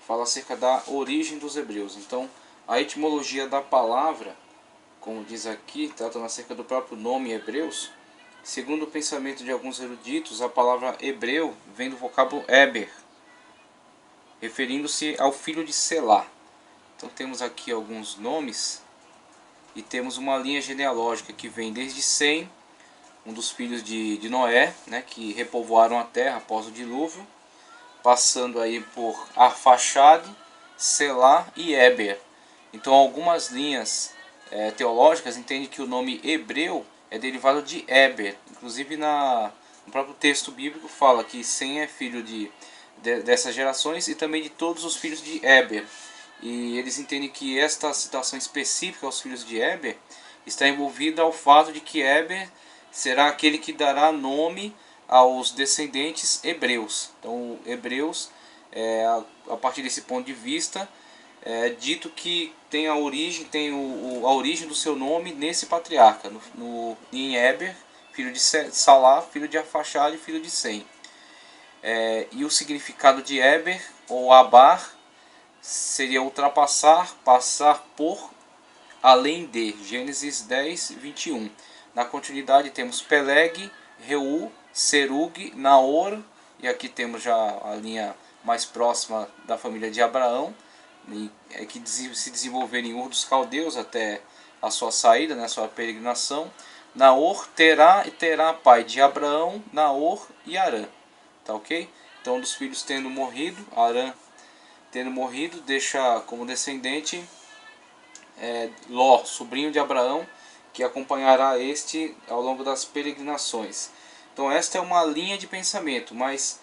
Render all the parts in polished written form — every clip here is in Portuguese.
fala acerca da origem dos hebreus. Então, a etimologia da palavra, como diz aqui, tratando acerca do próprio nome hebreus, segundo o pensamento de alguns eruditos, a palavra hebreu vem do vocábulo Eber, referindo-se ao filho de Selá. Então temos aqui alguns nomes e temos uma linha genealógica que vem desde Sem, um dos filhos de Noé, né, que repovoaram a terra após o dilúvio, passando aí por Arfaxade, Selá e Eber. Então algumas linhas teológicas entendem que o nome hebreu é derivado de Eber. Inclusive no próprio texto bíblico fala que Sem é filho dessas gerações e também de todos os filhos de Eber. E eles entendem que esta citação específica aos filhos de Eber está envolvida ao fato de que Eber será aquele que dará nome aos descendentes hebreus. Então, hebreus, a partir desse ponto de vista, é dito que tem a origem do seu nome nesse patriarca, em Eber, filho de Salá, filho de Arfaxade, filho de Sem. E o significado de Eber, ou Abar, seria ultrapassar, passar por, além de. Gênesis 10, 21. Na continuidade temos Peleg, Reu, Serug, Naor, e aqui temos já a linha mais próxima da família de Abraão, que se desenvolveram em Ur dos Caldeus até a sua saída, né, a sua peregrinação. Naor, Terá e Terá, pai de Abraão, Naor e Arã. Tá ok? Então, um dos filhos tendo morrido, Arã tendo morrido, deixa como descendente Ló, sobrinho de Abraão, que acompanhará este ao longo das peregrinações. Então esta é uma linha de pensamento, mas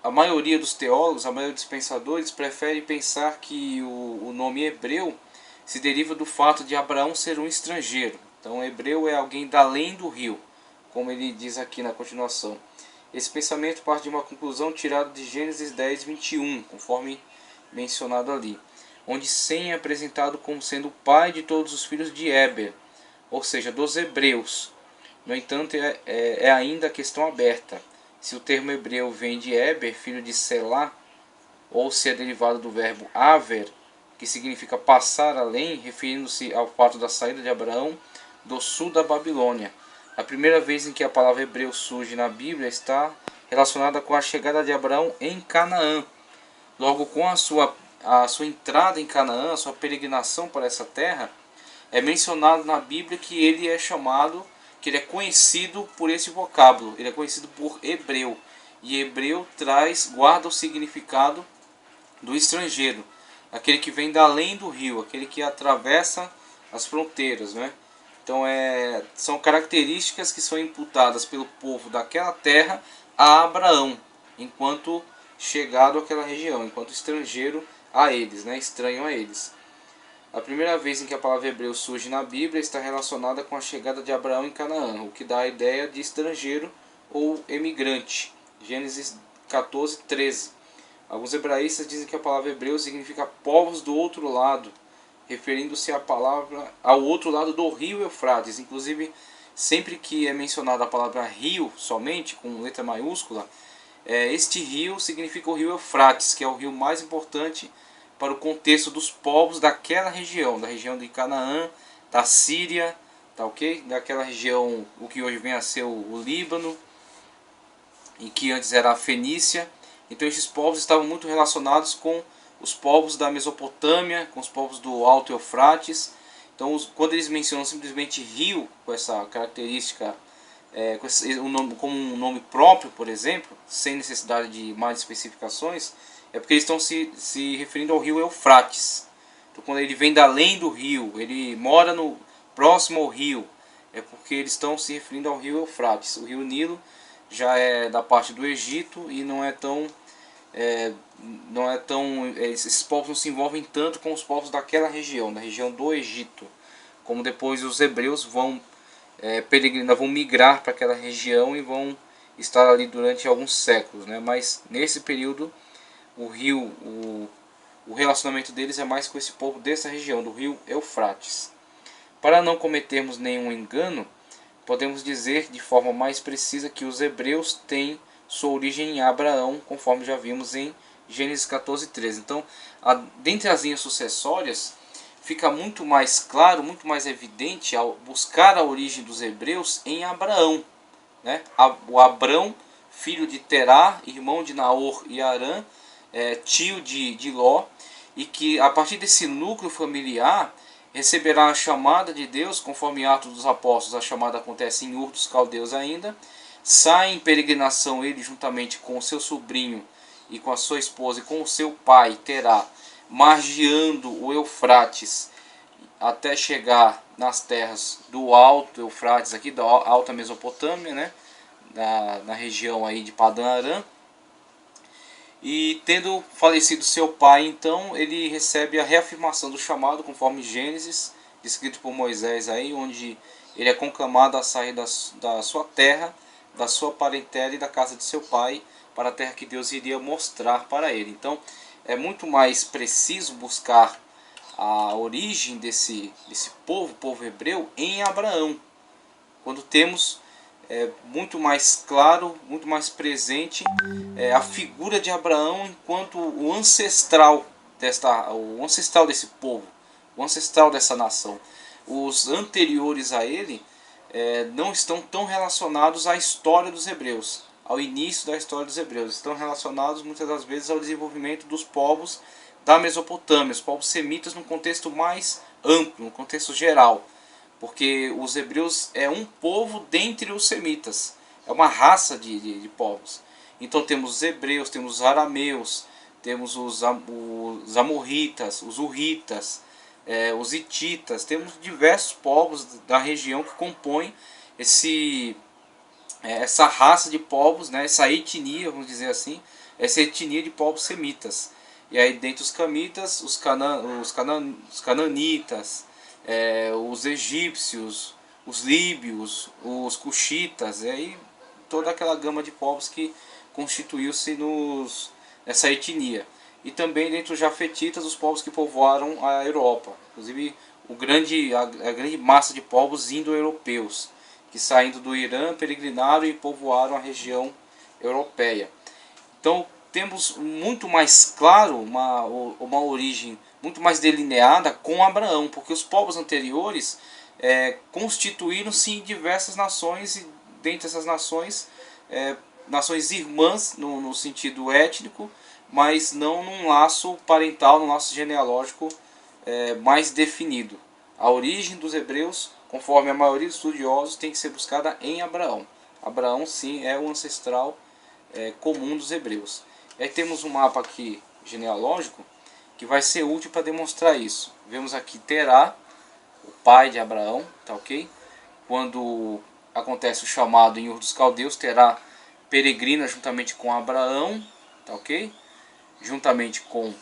a maioria dos teólogos, a maioria dos pensadores, prefere pensar que o nome hebreu se deriva do fato de Abraão ser um estrangeiro. Então hebreu é alguém da além do rio, como ele diz aqui na continuação. Esse pensamento parte de uma conclusão tirada de Gênesis 10, 21, conforme mencionado ali, onde Sem é apresentado como sendo o pai de todos os filhos de Eber, ou seja, dos hebreus. No entanto, é ainda a questão aberta se o termo hebreu vem de Eber, filho de Selá, ou se é derivado do verbo haver, que significa passar além, referindo-se ao fato da saída de Abraão do sul da Babilônia. A primeira vez em que a palavra hebreu surge na Bíblia está relacionada com a chegada de Abraão em Canaã. Logo, com a sua entrada em Canaã, a sua peregrinação para essa terra, é mencionado na Bíblia que ele é chamado, que ele é conhecido por esse vocábulo, ele é conhecido por hebreu. E hebreu guarda o significado do estrangeiro, aquele que vem da além do rio, aquele que atravessa as fronteiras, né? Então são características que são imputadas pelo povo daquela terra a Abraão, enquanto chegado àquela região, enquanto estrangeiro a eles, né? Estranho a eles. A primeira vez em que a palavra hebreu surge na Bíblia está relacionada com a chegada de Abraão em Canaã, o que dá a ideia de estrangeiro ou emigrante. Gênesis 14, 13. Alguns hebraístas dizem que a palavra hebreu significa povos do outro lado, referindo-se ao outro lado do rio Eufrates. Inclusive, sempre que é mencionada a palavra rio somente, com letra maiúscula, este rio significa o rio Eufrates, que é o rio mais importante para o contexto dos povos daquela região, da região de Canaã, da Síria, tá ok? Daquela região, o que hoje vem a ser o Líbano, e que antes era a Fenícia. Então esses povos estavam muito relacionados com os povos da Mesopotâmia, com os povos do Alto Eufrates. Então quando eles mencionam simplesmente rio, com essa característica, como um nome próprio, por exemplo, sem necessidade de mais especificações, é porque eles estão se referindo ao rio Eufrates. Então quando ele vem da além do rio, ele mora próximo ao rio, é porque eles estão se referindo ao rio Eufrates. O rio Nilo já é da parte do Egito e não é tão esses povos não se envolvem tanto com os povos daquela região, da região do Egito, como depois os hebreus vão peregrinar, vão migrar para aquela região e vão estar ali durante alguns séculos, né? Mas nesse período o relacionamento deles é mais com esse povo dessa região, do rio Eufrates. Para não cometermos nenhum engano, podemos dizer de forma mais precisa que os hebreus têm sua origem em Abraão, conforme já vimos em Gênesis 14, 13. Então, dentre as linhas sucessórias, fica muito mais claro, muito mais evidente ao buscar a origem dos hebreus em Abraão, né? O Abrão, filho de Terá, irmão de Naor e Harã, tio de Ló, e que a partir desse núcleo familiar receberá a chamada de Deus, conforme Atos dos Apóstolos. A chamada acontece em Ur dos Caldeus ainda. Sai em peregrinação ele juntamente com o seu sobrinho e com a sua esposa e com o seu pai Terá, margeando o Eufrates até chegar nas terras do Alto Eufrates, aqui da Alta Mesopotâmia, né? na região aí de Padã Arã. E tendo falecido seu pai, então ele recebe a reafirmação do chamado, conforme Gênesis, descrito por Moisés aí, onde ele é conclamado a sair da sua terra, da sua parentela e da casa de seu pai, para a terra que Deus iria mostrar para ele. Então é muito mais preciso buscar a origem desse povo hebreu em Abraão, quando temos muito mais claro, muito mais presente a figura de Abraão enquanto o ancestral desse povo, o ancestral dessa nação. Os anteriores a ele não estão tão relacionados à história dos hebreus, ao início da história dos hebreus. Estão relacionados muitas das vezes ao desenvolvimento dos povos da Mesopotâmia, os povos semitas num contexto mais amplo, num contexto geral. Porque os hebreus é um povo dentre os semitas, é uma raça de povos. Então temos os hebreus, temos os arameus, temos os amorritas, os urritas, os hititas, temos diversos povos da região que compõem essa raça de povos, né, essa etnia, vamos dizer assim, essa etnia de povos semitas. E aí dentre os camitas, os cananitas, os egípcios, os líbios, os cuxitas, e aí toda aquela gama de povos que constituiu-se nessa etnia. E também dentre os jafetitas, os povos que povoaram a Europa, inclusive a grande massa de povos indo-europeus, que saindo do Irã peregrinaram e povoaram a região europeia. Então temos muito mais claro uma origem muito mais delineada com Abraão, porque os povos anteriores constituíram-se em diversas nações, e dentre essas nações, nações irmãs no sentido étnico, mas não num laço parental, num laço genealógico mais definido. A origem dos hebreus, conforme a maioria dos estudiosos, tem que ser buscada em Abraão. Abraão, sim, é o ancestral comum dos hebreus. E aí temos um mapa aqui genealógico que vai ser útil para demonstrar isso. Vemos aqui Terá, o pai de Abraão, tá ok? Quando acontece o chamado em Ur dos Caldeus, Terá peregrina juntamente com Abraão, tá ok? Juntamente com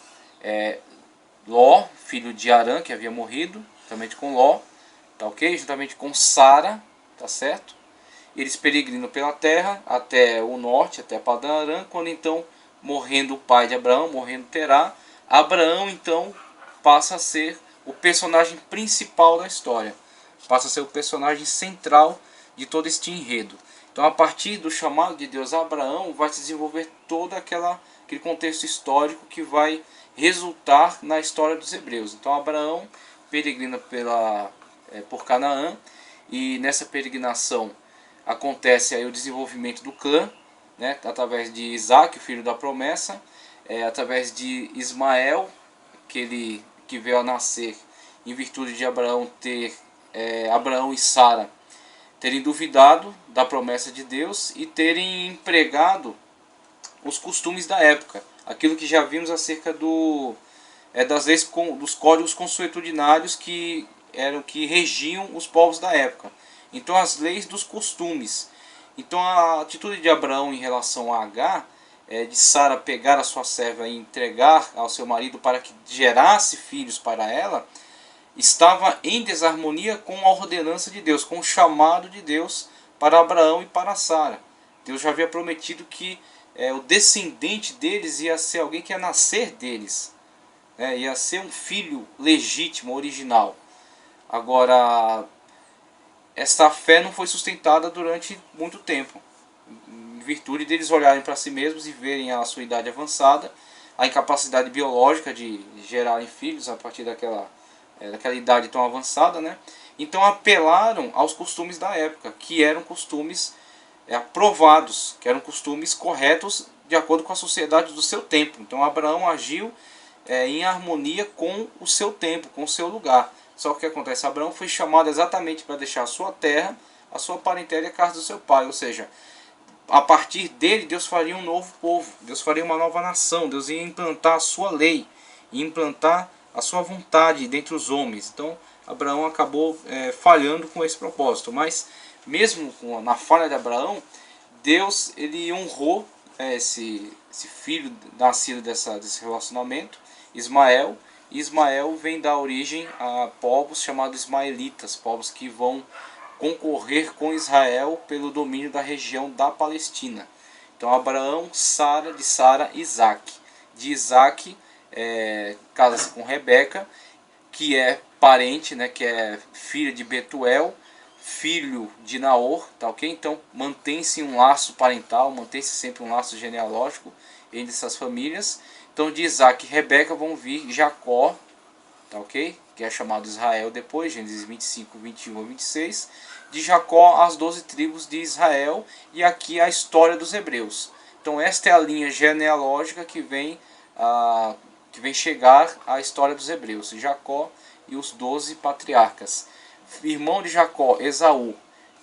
Ló, filho de Harã, que havia morrido, juntamente com Ló, tá ok? Juntamente com Sara, tá certo? Eles peregrinam pela terra até o norte, até Padã Arã, quando então, morrendo o pai de Abraão, morrendo Terá, Abraão então passa a ser o personagem principal da história, passa a ser o personagem central de todo este enredo. Então a partir do chamado de Deus a Abraão vai se desenvolver todo aquele contexto histórico que vai resultar na história dos hebreus. Então Abraão peregrina por Canaã, e nessa peregrinação acontece aí o desenvolvimento do clã, né, através de Isaac, o filho da promessa, através de Ismael, que veio a nascer em virtude de Abraão Abraão e Sara terem duvidado da promessa de Deus e terem empregado os costumes da época, aquilo que já vimos acerca das leis, dos códigos consuetudinários que regiam os povos da época. Então as leis dos costumes. Então a atitude de Abraão em relação a Agar, de Sara pegar a sua serva e entregar ao seu marido para que gerasse filhos para ela, estava em desarmonia com a ordenança de Deus, com o chamado de Deus para Abraão e para Sara. Deus já havia prometido que o descendente deles ia ser alguém que ia nascer deles, ia ser um filho legítimo, original. Agora, esta fé não foi sustentada durante muito tempo, em virtude deles olharem para si mesmos e verem a sua idade avançada, a incapacidade biológica de gerarem filhos a partir daquela idade tão avançada, né? Então apelaram aos costumes da época, que eram costumes aprovados, que eram costumes corretos de acordo com a sociedade do seu tempo. Então Abraão agiu em harmonia com o seu tempo, com o seu lugar. Só que o que acontece? Abraão foi chamado exatamente para deixar a sua terra, a sua parentela e a casa do seu pai. Ou seja, a partir dele Deus faria um novo povo, Deus faria uma nova nação, Deus ia implantar a sua lei, ia implantar a sua vontade dentre os homens. Então Abraão acabou falhando com esse propósito. Mas mesmo na falha de Abraão, Deus ele honrou esse filho nascido desse relacionamento, Ismael. E Ismael vem dar origem a povos chamados ismaelitas, povos que vão concorrer com Israel pelo domínio da região da Palestina. Então Abraão, Sara, de Sara, Isaac. De Isaac casa-se com Rebeca, que é parente, né, que é filha de Betuel, filho de Naor, tá ok? Então mantém-se um laço parental, mantém-se sempre um laço genealógico entre essas famílias. Então de Isaac e Rebeca vão vir Jacó, tá ok? Que é chamado Israel depois, Gênesis 25, 21 a 26. De Jacó as 12 tribos de Israel, e aqui a história dos hebreus. Então esta é a linha genealógica que vem chegar à história dos hebreus. Jacó e os 12 patriarcas. Irmão de Jacó, Esaú,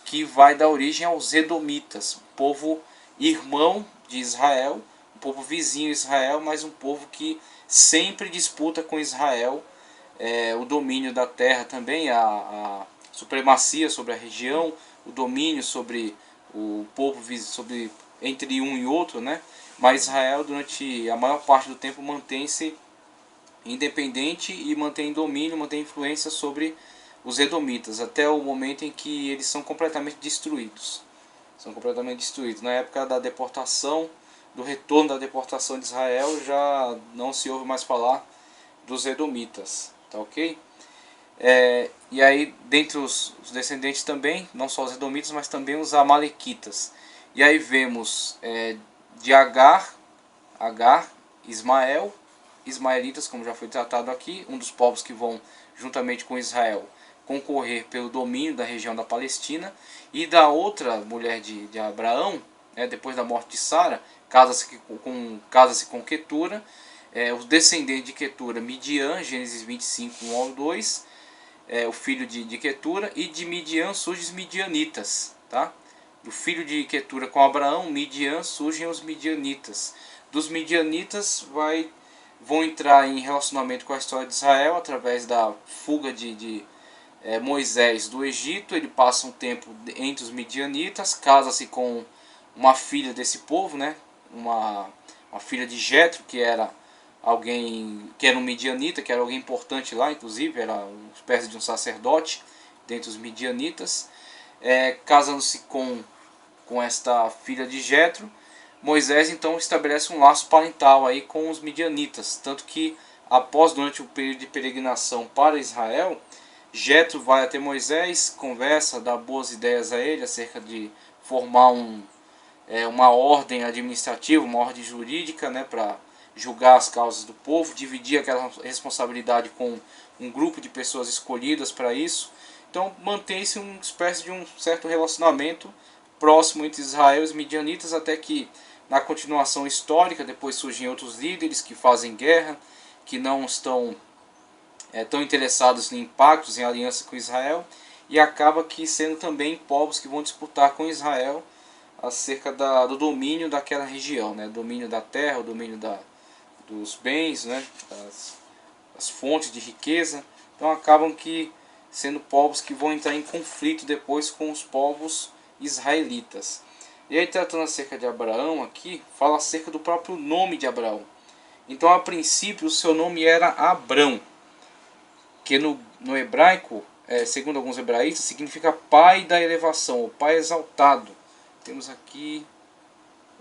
que vai dar origem aos Edomitas, povo irmão de Israel, um povo vizinho de Israel, mas um povo que sempre disputa com Israel o domínio da terra também, a supremacia sobre a região, o domínio sobre o povo entre um e outro, né? Mas Israel durante a maior parte do tempo mantém-se independente e mantém domínio, mantém influência sobre os edomitas, até o momento em que eles são completamente destruídos. Na época da deportação, do retorno da deportação de Israel, já não se ouve mais falar dos edomitas, tá ok? E aí, dentre os descendentes também, não só os edomitas, mas também os amalequitas. E aí vemos de Agar, Ismael, ismaelitas, como já foi tratado aqui, um dos povos que vão, juntamente com Israel, concorrer pelo domínio da região da Palestina. E da outra mulher de Abraão, depois da morte de Sara, casa-se com Quetura, os descendentes de Quetura, Midian, Gênesis 25, 1 ao 2, o filho de Quetura, e de Midian surgem os midianitas, tá? Do filho de Quetura com Abraão, Midian, surgem os midianitas. Dos midianitas vão entrar em relacionamento com a história de Israel através da fuga de Moisés do Egito. Ele passa um tempo entre os midianitas, casa-se com uma filha desse povo, né? Uma filha de Jetro, que era um midianita, que era alguém importante lá, inclusive, era uma espécie de um sacerdote dentre os midianitas. Casando-se com esta filha de Jetro, Moisés então estabelece um laço parental aí com os midianitas, tanto que durante o período de peregrinação para Israel, Jetro vai até Moisés, conversa, dá boas ideias a ele acerca de formar uma ordem administrativa, uma ordem jurídica, né, para julgar as causas do povo, dividir aquela responsabilidade com um grupo de pessoas escolhidas para isso. Então mantém-se uma espécie de um certo relacionamento próximo entre Israel e os midianitas, até que na continuação histórica depois surgem outros líderes que fazem guerra, que não estão tão interessados em pactos, em aliança com Israel, e acaba que sendo também povos que vão disputar com Israel acerca do domínio daquela região, né? O domínio da terra, o domínio dos bens, né? das fontes de riqueza. Então acabam que sendo povos que vão entrar em conflito depois com os povos israelitas. E aí, tratando acerca de Abraão aqui, fala acerca do próprio nome de Abraão. Então a princípio o seu nome era Abrão, que no hebraico, segundo alguns hebraístas, significa pai da elevação, ou pai exaltado. Temos aqui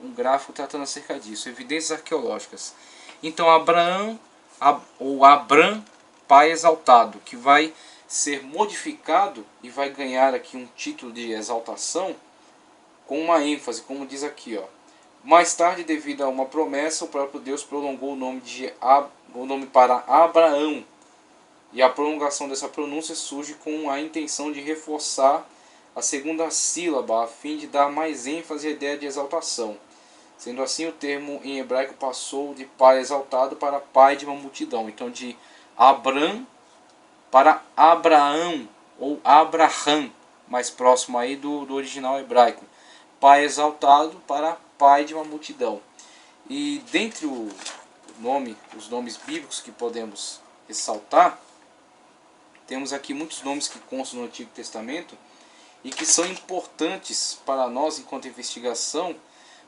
um gráfico tratando acerca disso, evidências arqueológicas. Então Abraão, ou Abram, pai exaltado, que vai ser modificado e vai ganhar aqui um título de exaltação com uma ênfase, como diz aqui, ó. Mais tarde, devido a uma promessa, o próprio Deus prolongou o nome para Abraão. E a prolongação dessa pronúncia surge com a intenção de reforçar a segunda sílaba, a fim de dar mais ênfase à ideia de exaltação. Sendo assim, o termo em hebraico passou de pai exaltado para pai de uma multidão. Então, de Abram para Abraão, ou Abraham, mais próximo aí do original hebraico. Pai exaltado para pai de uma multidão. E dentre os nomes bíblicos que podemos ressaltar, temos aqui muitos nomes que constam no Antigo Testamento e que são importantes para nós enquanto investigação,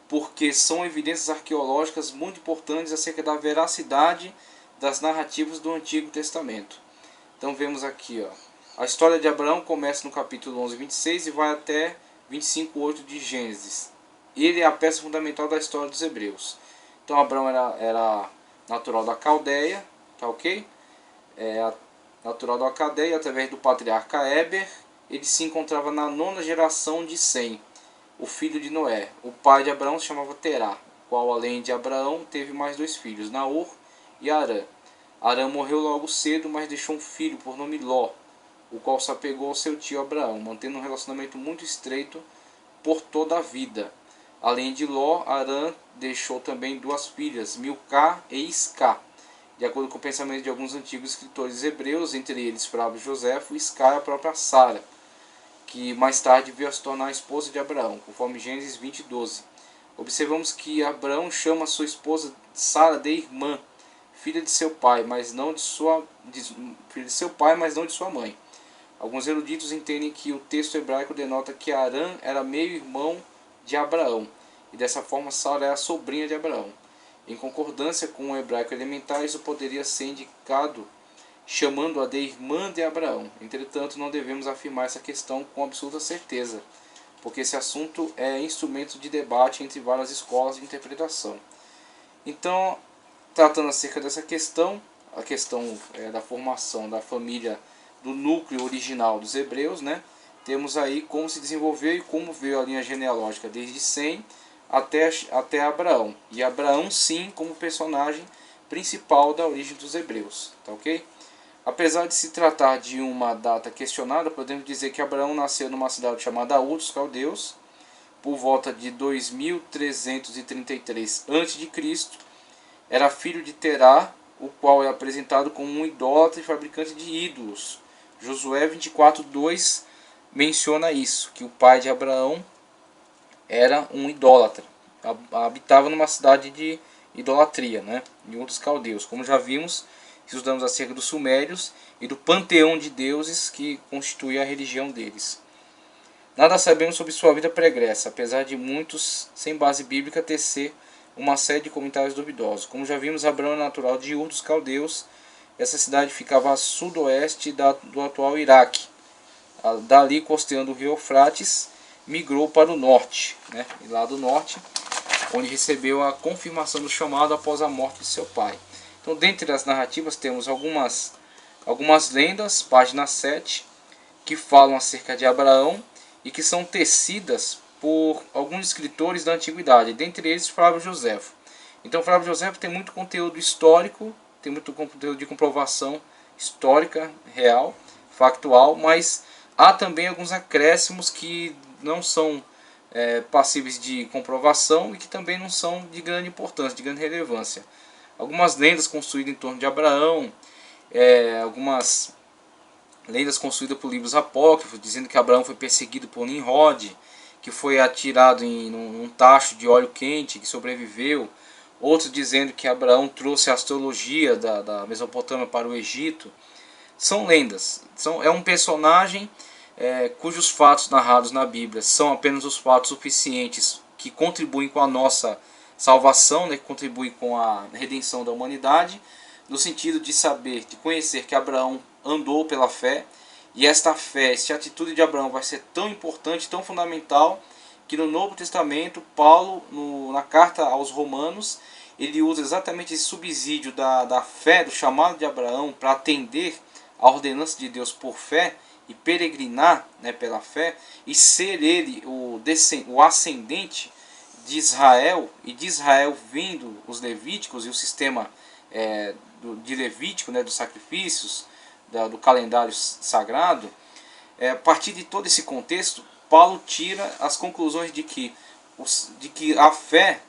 porque são evidências arqueológicas muito importantes acerca da veracidade das narrativas do Antigo Testamento. Então vemos aqui, ó, a história de Abraão começa no capítulo 11, 26 e vai até 25:8 de Gênesis. Ele é a peça fundamental da história dos hebreus. Então Abraão era natural da Caldeia, tá ok? Natural da Caldeia, através do patriarca Éber, ele se encontrava na 9ª geração de Sem, o filho de Noé. O pai de Abraão se chamava Terá, o qual, além de Abraão, teve mais 2 filhos, Naor e Arã. Arã morreu logo cedo, mas deixou um filho por nome Ló, o qual se apegou ao seu tio Abraão, mantendo um relacionamento muito estreito por toda a vida. Além de Ló, Arã deixou também 2 filhas, Milcá e Iscá. De acordo com o pensamento de alguns antigos escritores hebreus, entre eles Flávio Joséfo, Iscá é a própria Sara, que mais tarde veio a se tornar a esposa de Abraão, conforme Gênesis 20:12. Observamos que Abraão chama sua esposa Sara de irmã, filha de seu pai, mas não de sua mãe. Alguns eruditos entendem que o texto hebraico denota que Arã era meio-irmão de Abraão, e dessa forma Sara é a sobrinha de Abraão. Em concordância com o hebraico elementar, isso poderia ser indicado chamando-a de irmã de Abraão. Entretanto, não devemos afirmar essa questão com absoluta certeza, porque esse assunto é instrumento de debate entre várias escolas de interpretação. Então, tratando acerca dessa questão, a questão da formação da família, do núcleo original dos hebreus, né? Temos aí como se desenvolveu e como veio a linha genealógica desde Sem até Abraão. E Abraão, sim, como personagem principal da origem dos hebreus. Tá ok? Apesar de se tratar de uma data questionada, podemos dizer que Abraão nasceu numa cidade chamada Ur dos Caldeus, por volta de 2333 a.C. Era filho de Terá, o qual é apresentado como um idólatra e fabricante de ídolos. Josué 24:2 menciona isso, que o pai de Abraão era um idólatra, habitava numa cidade de idolatria, né, em Ur dos Caldeus. Como já vimos, estudamos acerca dos sumérios e do panteão de deuses que constituía a religião deles. Nada sabemos sobre sua vida pregressa, apesar de muitos, sem base bíblica, tecer uma série de comentários duvidosos. Como já vimos, Abraão é natural de Ur dos Caldeus. Essa cidade ficava a sudoeste do atual Iraque. Dali, costeando o rio Eufrates, migrou para o norte, né? E lá do norte, onde recebeu a confirmação do chamado após a morte de seu pai. Então, dentre as narrativas, temos algumas lendas, página 7, que falam acerca de Abraão e que são tecidas por alguns escritores da antiguidade, dentre eles Flávio Joséfo. Então, Flávio Joséfo tem muito conteúdo histórico, tem muito conteúdo de comprovação histórica, real, factual, mas há também alguns acréscimos que não são passíveis de comprovação e que também não são de grande importância, de grande relevância. Algumas lendas construídas em torno de Abraão, algumas lendas construídas por livros apócrifos, dizendo que Abraão foi perseguido por Nimrod, que foi atirado em um tacho de óleo quente, que sobreviveu. Outros dizendo que Abraão trouxe a astrologia da Mesopotâmia para o Egito. São lendas. É um personagem cujos fatos narrados na Bíblia são apenas os fatos suficientes que contribuem com a nossa salvação, né, que contribuem com a redenção da humanidade, no sentido de saber, de conhecer que Abraão andou pela fé, e esta fé, esta atitude de Abraão vai ser tão importante, tão fundamental, que no Novo Testamento, Paulo, na carta aos Romanos, ele usa exatamente esse subsídio da fé, do chamado de Abraão, para atender a ordenança de Deus por fé, e peregrinar, né, pela fé, e ser ele o ascendente de Israel, e de Israel vindo os levíticos e o sistema de Levítico, né, dos sacrifícios, do calendário sagrado, a partir de todo esse contexto, Paulo tira as conclusões de que a fé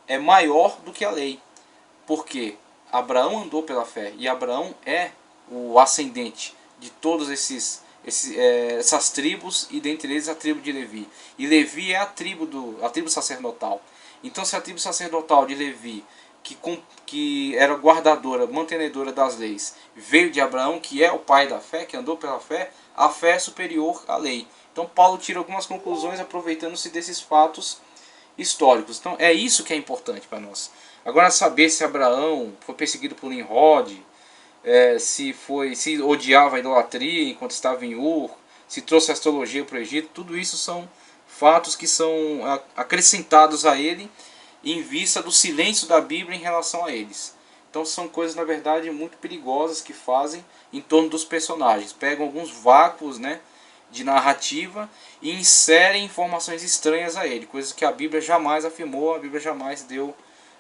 é maior do que a lei. Porque Abraão andou pela fé e Abraão é o ascendente de todas essas tribos, e dentre eles a tribo de Levi. E Levi é a tribo sacerdotal. Então, se a tribo sacerdotal de Levi, que era guardadora, mantenedora das leis, veio de Abraão, que é o pai da fé, que andou pela fé, a fé é superior à lei. Então Paulo tira algumas conclusões aproveitando-se desses fatos históricos. Então é isso que é importante para nós. Agora, saber se Abraão foi perseguido por Nimrod, se odiava a idolatria enquanto estava em Ur, se trouxe a astrologia para o Egito, tudo isso são fatos que são acrescentados a ele em vista do silêncio da Bíblia em relação a eles. Então são coisas, na verdade, muito perigosas que fazem em torno dos personagens. Pegam alguns vácuos, né, de narrativa e inserem informações estranhas a ele, coisas que a Bíblia jamais afirmou, a Bíblia jamais deu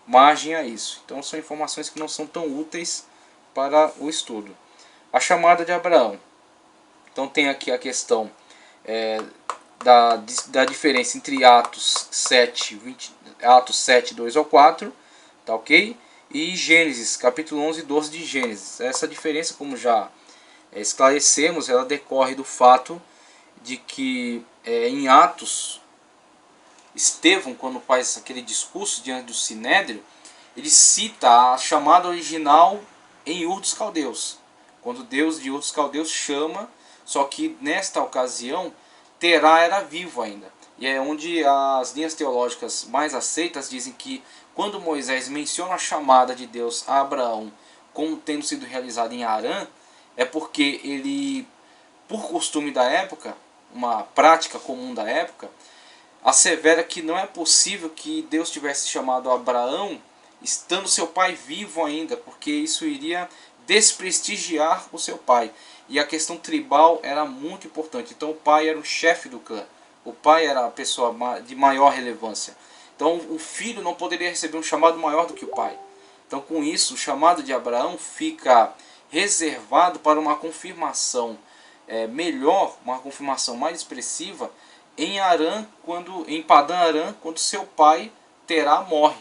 margem a isso. Então são informações que não são tão úteis para o estudo. A chamada de Abraão. Então tem aqui a questão da diferença entre Atos 7, 2 ao 4, tá ok? E Gênesis, capítulo 11 e 12 de Gênesis. Essa diferença, como já esclarecemos, ela decorre do fato de que em Atos, Estevão, quando faz aquele discurso diante do Sinédrio, ele cita a chamada original em Ur dos Caldeus, quando Deus de Ur dos Caldeus chama, só que nesta ocasião Terá era vivo ainda. E é onde as linhas teológicas mais aceitas dizem que quando Moisés menciona a chamada de Deus a Abraão como tendo sido realizada em Harã, é porque ele, por costume da época, uma prática comum da época, assevera que não é possível que Deus tivesse chamado Abraão estando seu pai vivo ainda, porque isso iria desprestigiar o seu pai. E a questão tribal era muito importante. Então o pai era o chefe do clã, o pai era a pessoa de maior relevância. Então o filho não poderia receber um chamado maior do que o pai. Então com isso o chamado de Abraão fica reservado para uma confirmação melhor, uma confirmação mais expressiva em Harã, em Padã Arã, quando seu pai Terá morre.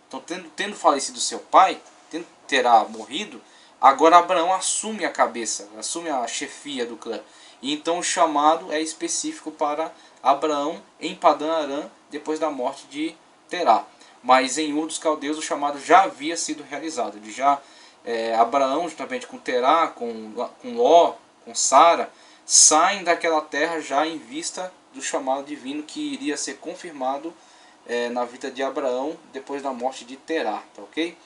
Então tendo falecido seu pai, tendo Terá morrido, agora Abraão assume a cabeça, assume a chefia do clã. E então o chamado é específico para Abraão em Padã Arã, depois da morte de Terá. Mas em Ur dos Caldeus o chamado já havia sido realizado. Abraão, juntamente com Terá, com Ló, com Sara, saem daquela terra já em vista do chamado divino que iria ser confirmado na vida de Abraão depois da morte de Terá. Tá, ok?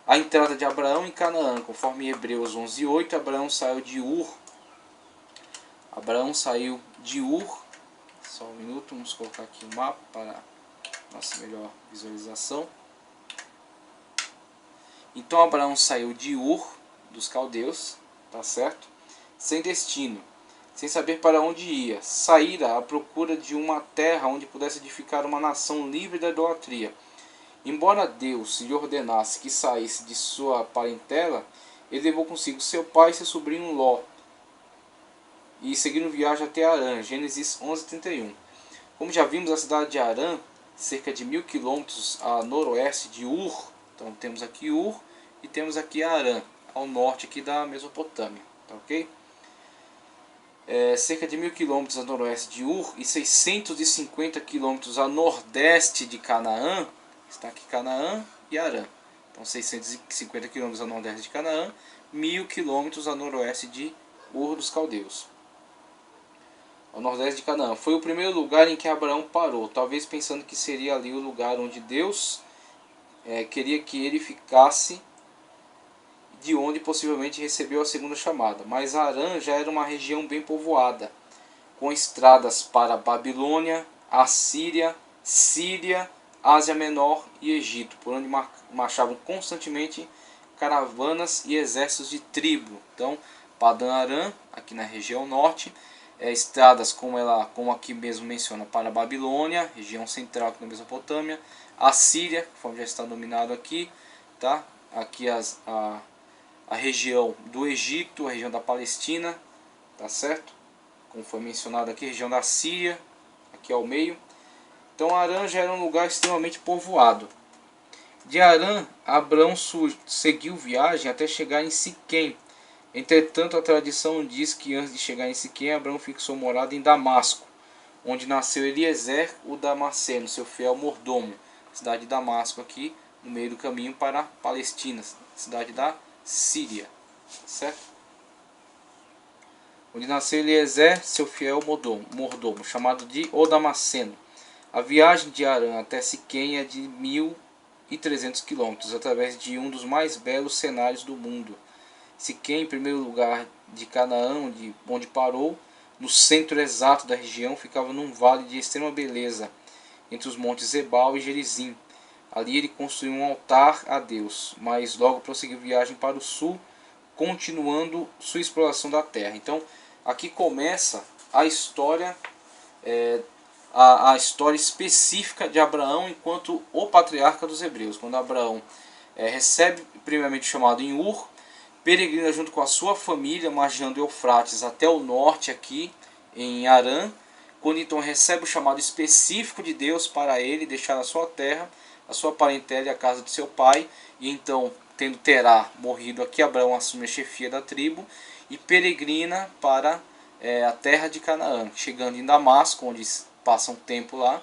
A entrada de Abraão em Canaã, conforme Hebreus 11:8, Abraão saiu de Ur. Abraão saiu de Ur. Só um minuto, vamos colocar aqui o mapa para nossa melhor visualização. Então Abraão saiu de Ur dos Caldeus, tá certo? Sem destino, sem saber para onde ia, saíra à procura de uma terra onde pudesse edificar uma nação livre da idolatria. Embora Deus lhe ordenasse que saísse de sua parentela, ele levou consigo seu pai e seu sobrinho Ló, e seguiram viagem até Harã, Gênesis 11:31. Como já vimos, a cidade de Harã, cerca de 1000 quilômetros a noroeste de Ur. Então temos aqui Ur e temos aqui Harã, ao norte aqui da Mesopotâmia, tá ok? Cerca de 1000 quilômetros a noroeste de Ur e 650 quilômetros a nordeste de Canaã. Está aqui Canaã e Harã. Então 650 quilômetros a nordeste de Canaã, 1000 quilômetros a noroeste de Ur dos Caldeus. Ao nordeste de Canaã. Foi o primeiro lugar em que Abraão parou, talvez pensando que seria ali o lugar onde Deus queria que ele ficasse, de onde possivelmente recebeu a segunda chamada. Mas Harã já era uma região bem povoada, com estradas para Babilônia, Assíria, Síria, Ásia Menor e Egito, por onde marchavam constantemente caravanas e exércitos de tribo. Então, Padã Arã, aqui na região norte, estradas como aqui mesmo menciona, para Babilônia, região central aqui na Mesopotâmia, a Síria, conforme já está nominado aqui, tá? Aqui a região do Egito, a região da Palestina, tá certo? Como foi mencionado aqui, a região da Síria, aqui ao meio. Então Harã já era um lugar extremamente povoado. De Harã, Abrão seguiu viagem até chegar em Siquém. Entretanto, a tradição diz que antes de chegar em Siquém, Abrão fixou morada em Damasco, onde nasceu Eliezer, o Damasceno, seu fiel mordomo. Cidade de Damasco aqui, no meio do caminho para a Palestina, cidade da Síria, certo? Onde nasceu Eliezer, seu fiel mordomo, chamado de O Damasceno. A viagem de Harã até Siquém é de 1.300 quilômetros, através de um dos mais belos cenários do mundo. Siquém, em primeiro lugar de Canaã, onde parou, no centro exato da região, ficava num vale de extrema beleza, entre os montes Ebal e Gerizim. Ali ele construiu um altar a Deus, mas logo prosseguiu viagem para o sul, continuando sua exploração da terra. Então, aqui começa a história, a história específica de Abraão enquanto o patriarca dos hebreus. Quando Abraão recebe primeiramente o chamado em Ur, peregrina junto com a sua família, margeando Eufrates até o norte aqui em Harã, quando então recebe o chamado específico de Deus para ele deixar a sua terra, a sua parentela e a casa de seu pai, e então, tendo Terá morrido aqui, Abraão assume a chefia da tribo e peregrina para a terra de Canaã, chegando em Damasco, onde passa um tempo lá,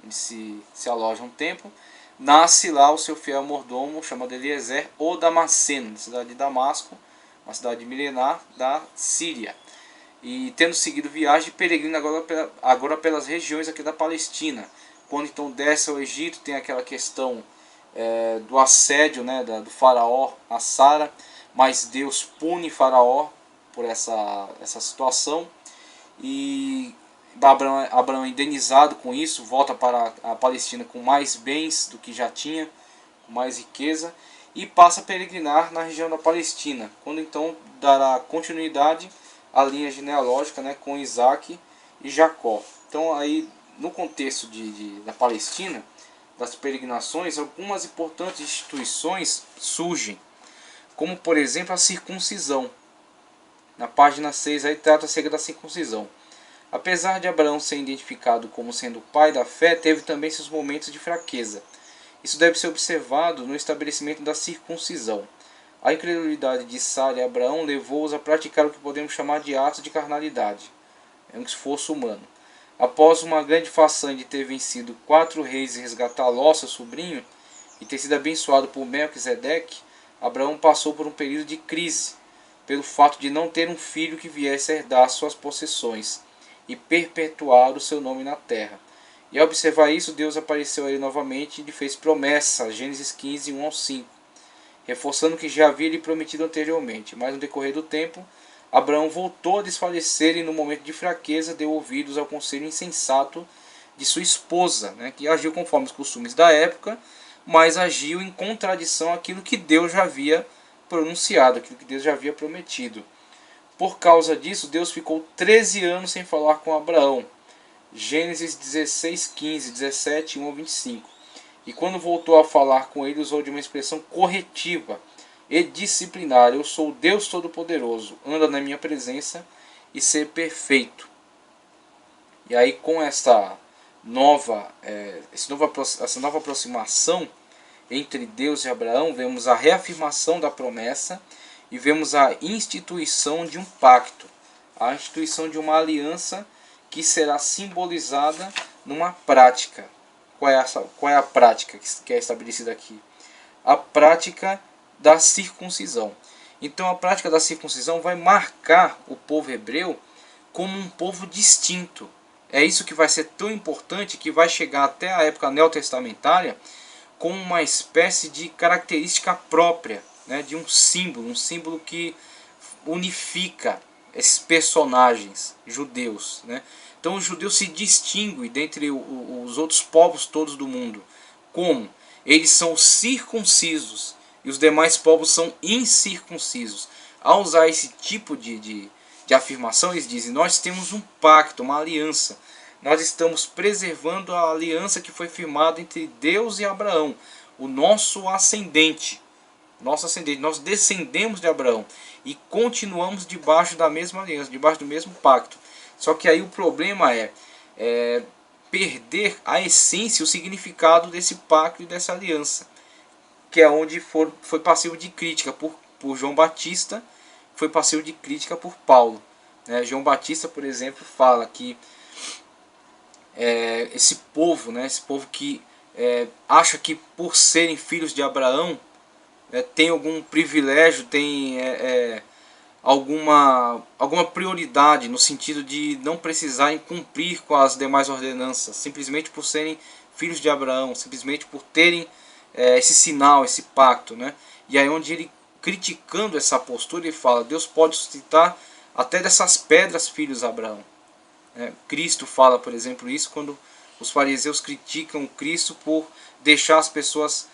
onde se aloja um tempo. Nasce lá o seu fiel mordomo, chamado Eliezer, o Damasceno, da cidade de Damasco, uma cidade milenar da Síria. E tendo seguido viagem, peregrina agora pelas regiões aqui da Palestina. Quando então desce ao Egito, tem aquela questão do assédio, né, do faraó a Sara, mas Deus pune faraó por essa situação. E Abraão é indenizado com isso, volta para a Palestina com mais bens do que já tinha, com mais riqueza, e passa a peregrinar na região da Palestina, quando então dará continuidade à linha genealógica, né, com Isaac e Jacó. Então aí no contexto da Palestina, das peregrinações, algumas importantes instituições surgem, como por exemplo a circuncisão. Na página 6 aí trata acerca da circuncisão. Apesar de Abraão ser identificado como sendo o pai da fé, teve também seus momentos de fraqueza. Isso deve ser observado no estabelecimento da circuncisão. A incredulidade de Sara e Abraão levou-os a praticar o que podemos chamar de atos de carnalidade. É um esforço humano. Após uma grande façanha de ter vencido 4 reis e resgatar Ló, seu sobrinho, e ter sido abençoado por Melquisedeque, Abraão passou por um período de crise, pelo fato de não ter um filho que viesse a herdar suas possessões e perpetuar o seu nome na terra. E ao observar isso, Deus apareceu a ele novamente e lhe fez promessa, Gênesis 15, 1 ao 5, reforçando o que já havia lhe prometido anteriormente. Mas no decorrer do tempo, Abraão voltou a desfalecer e no momento de fraqueza deu ouvidos ao conselho insensato de sua esposa, né, que agiu conforme os costumes da época, mas agiu em contradição àquilo que Deus já havia pronunciado, aquilo que Deus já havia prometido. Por causa disso, Deus ficou 13 anos sem falar com Abraão. Gênesis 16, 15, 17, 1 ao 25. E quando voltou a falar com ele, usou de uma expressão corretiva e disciplinar. Eu sou o Deus Todo-Poderoso, anda na minha presença e ser perfeito. E aí com essa nova aproximação entre Deus e Abraão, vemos a reafirmação da promessa e vemos a instituição de um pacto, a instituição de uma aliança que será simbolizada numa prática. Qual é a prática que é estabelecida aqui? A prática da circuncisão. Então a prática da circuncisão vai marcar o povo hebreu como um povo distinto. É isso que vai ser tão importante, que vai chegar até a época neotestamentária como uma espécie de característica própria, né, de um símbolo que unifica esses personagens judeus, né? Então os judeus se distinguem dentre os outros povos todos do mundo. Como? Eles são circuncisos e os demais povos são incircuncisos. Ao usar esse tipo de afirmação, eles dizem: nós temos um pacto, uma aliança. nós estamos preservando a aliança que foi firmada entre Deus e Abraão, o nosso ascendente. Nós descendemos de Abraão e continuamos debaixo da mesma aliança, debaixo do mesmo pacto. Só que aí o problema é perder a essência, o significado desse pacto e dessa aliança, que é onde foi passivo de crítica por João Batista, foi passivo de crítica por Paulo. João Batista, por exemplo, fala que esse povo que acha que por serem filhos de Abraão tem algum privilégio, tem alguma prioridade no sentido de não precisarem cumprir com as demais ordenanças, simplesmente por serem filhos de Abraão, simplesmente por terem esse sinal, esse pacto. E aí onde ele, criticando essa postura, ele fala: Deus pode suscitar até dessas pedras filhos de Abraão. Cristo fala, por exemplo, isso quando os fariseus criticam Cristo por deixar as pessoas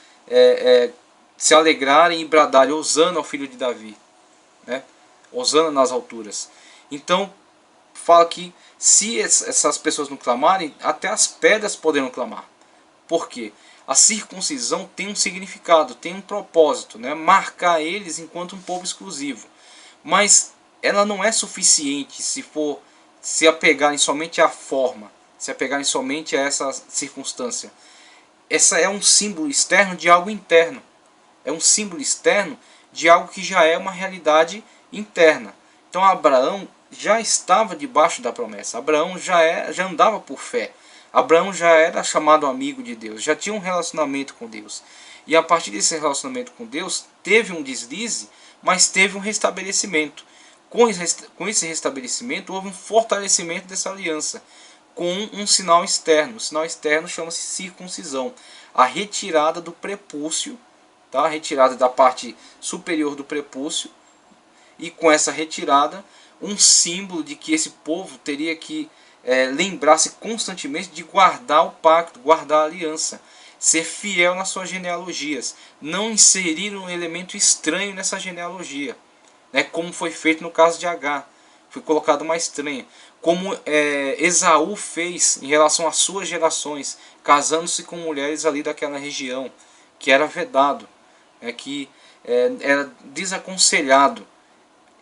se alegrarem e bradarem: Hosana ao filho de Davi, Hosana nas alturas. Então fala que se essas pessoas não clamarem, até as pedras poderão clamar. Por quê? A circuncisão tem um significado, tem um propósito, marcar eles enquanto um povo exclusivo. Mas ela não é suficiente se apegarem somente à forma, se apegarem somente a essa circunstância. Essa é um símbolo externo de algo interno. É um símbolo externo de algo que já é uma realidade interna. Então Abraão já estava debaixo da promessa. Abraão já andava por fé. Abraão já era chamado amigo de Deus, já tinha um relacionamento com Deus. E a partir desse relacionamento com Deus, teve um deslize, mas teve um restabelecimento. Com esse restabelecimento, houve um fortalecimento dessa aliança, com um sinal externo. O sinal externo chama-se circuncisão. A retirada do prepúcio, a retirada da parte superior do prepúcio, e com essa retirada, um símbolo de que esse povo teria que lembrar-se constantemente de guardar o pacto, guardar a aliança, ser fiel nas suas genealogias, não inserir um elemento estranho nessa genealogia, como foi feito no caso de Agar, foi colocado uma estranha, como Esaú fez em relação às suas gerações, casando-se com mulheres ali daquela região, que era vedado, que era desaconselhado.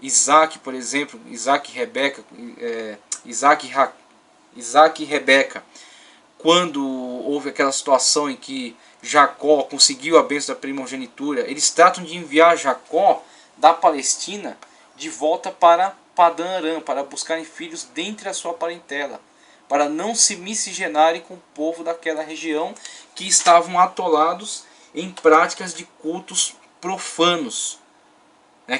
Isaac, por exemplo, Isaac e Rebeca, quando houve aquela situação em que Jacó conseguiu a bênção da primogenitura, eles tratam de enviar Jacó da Palestina de volta para Padã Arã, para buscarem filhos dentre a sua parentela, para não se miscigenarem com o povo daquela região que estavam atolados em práticas de cultos profanos,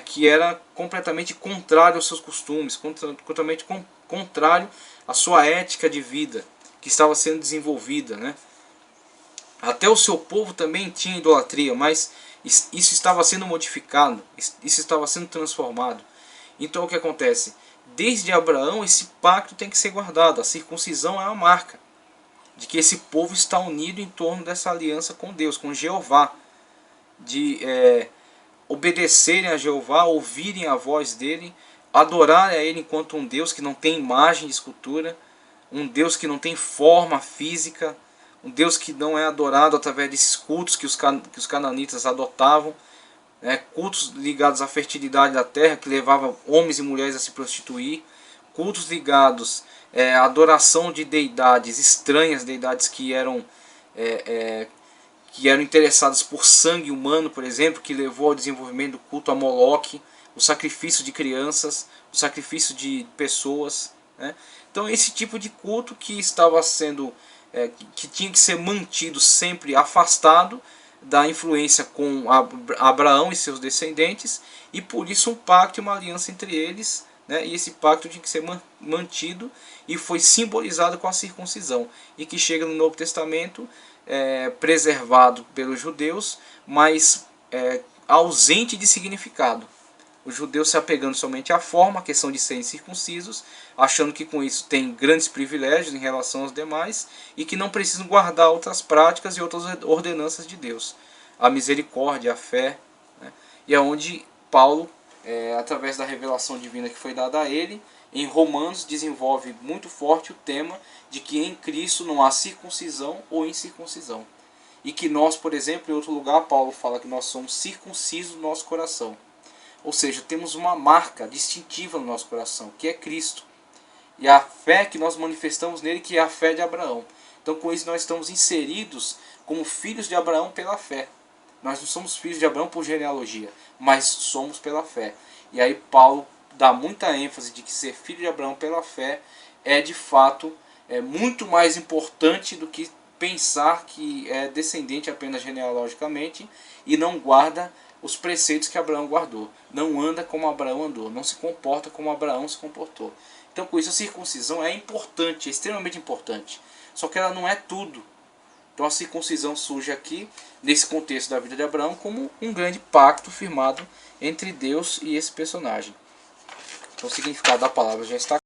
que era completamente contrário aos seus costumes, completamente contrário à sua ética de vida que estava sendo desenvolvida. Até o seu povo também tinha idolatria, mas isso estava sendo modificado, isso estava sendo transformado. Então o que acontece? Desde Abraão esse pacto tem que ser guardado. A circuncisão é a marca de que esse povo está unido em torno dessa aliança com Deus, com Jeová, de obedecerem a Jeová, ouvirem a voz dele, adorarem a ele enquanto um Deus que não tem imagem de escultura, um Deus que não tem forma física, um Deus que não é adorado através desses cultos que os cananitas adotavam, cultos ligados à fertilidade da terra, que levavam homens e mulheres a se prostituir, cultos ligados à adoração de deidades estranhas, deidades que eram interessadas por sangue humano, por exemplo, que levou ao desenvolvimento do culto a Moloque, o sacrifício de crianças, o sacrifício de pessoas. Então esse tipo de culto que estava sendo, que tinha que ser mantido sempre afastado da influência com Abraão e seus descendentes, e por isso um pacto e uma aliança entre eles, e esse pacto tinha que ser mantido e foi simbolizado com a circuncisão, e que chega no Novo Testamento preservado pelos judeus, mas ausente de significado. Os judeus se apegando somente à forma, a questão de serem circuncisos, achando que com isso tem grandes privilégios em relação aos demais e que não precisam guardar outras práticas e outras ordenanças de Deus. A misericórdia, a fé, e é onde Paulo, através da revelação divina que foi dada a ele, em Romanos desenvolve muito forte o tema de que em Cristo não há circuncisão ou incircuncisão. E que nós, por exemplo, em outro lugar, Paulo fala que nós somos circuncisos no nosso coração. Ou seja, temos uma marca distintiva no nosso coração, que é Cristo. E a fé que nós manifestamos nele, que é a fé de Abraão. Então, com isso, nós estamos inseridos como filhos de Abraão pela fé. Nós não somos filhos de Abraão por genealogia, mas somos pela fé. E aí Paulo dá muita ênfase de que ser filho de Abraão pela fé é de fato muito mais importante do que pensar que é descendente apenas genealogicamente e não guarda os preceitos que Abraão guardou. Não anda como Abraão andou, não se comporta como Abraão se comportou. Então, com isso, a circuncisão é importante, é extremamente importante. Só que ela não é tudo. Então a circuncisão surge aqui, nesse contexto da vida de Abraão, como um grande pacto firmado entre Deus e esse personagem. Então o significado da palavra já está